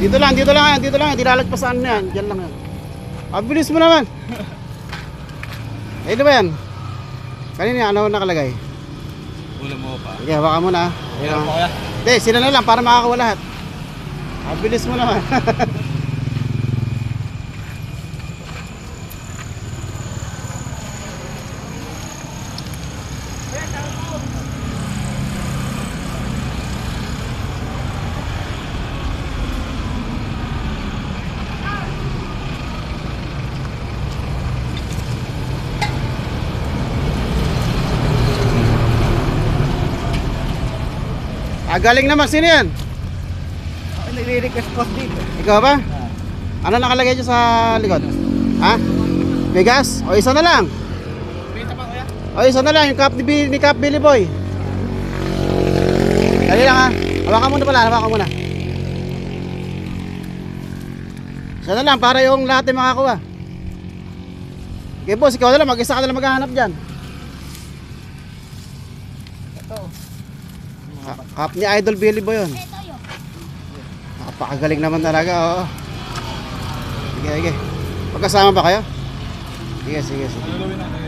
Dito lang, dito lang yan, dito lang yan. Di lalagpasan na yan. Diyan lang yan. Bilis mo naman. Ito ba yan? Kanina ano nakalagay? Ulam mo pa. Okay, hawakan mo na. Meron po kaya? Hindi, sila na lang para makakawa lahat. Bilis mo naman. Galing naman, sino yan? Ako nagre-request po dito. Ikaw ba? Ano nakalagay dyan sa likod? Ha? Bigas? O isa na lang. Benta pa kuya? O isa na lang, yung cup ni Cup Billy Boy. Dali lang ha. Hawakan mo na pala, hawakan mo na. Isa na lang, para yung lahat ay makakuha. Okay boss, ikaw na lang, mag-isa ka na lang maghahanap dyan. Ito. Cup ni Idol Billy Boy yun. Napakagaling naman talaga, oo. Sige, sige. Magkasama ba kayo? Sige, sige, sige. Lulawin natin.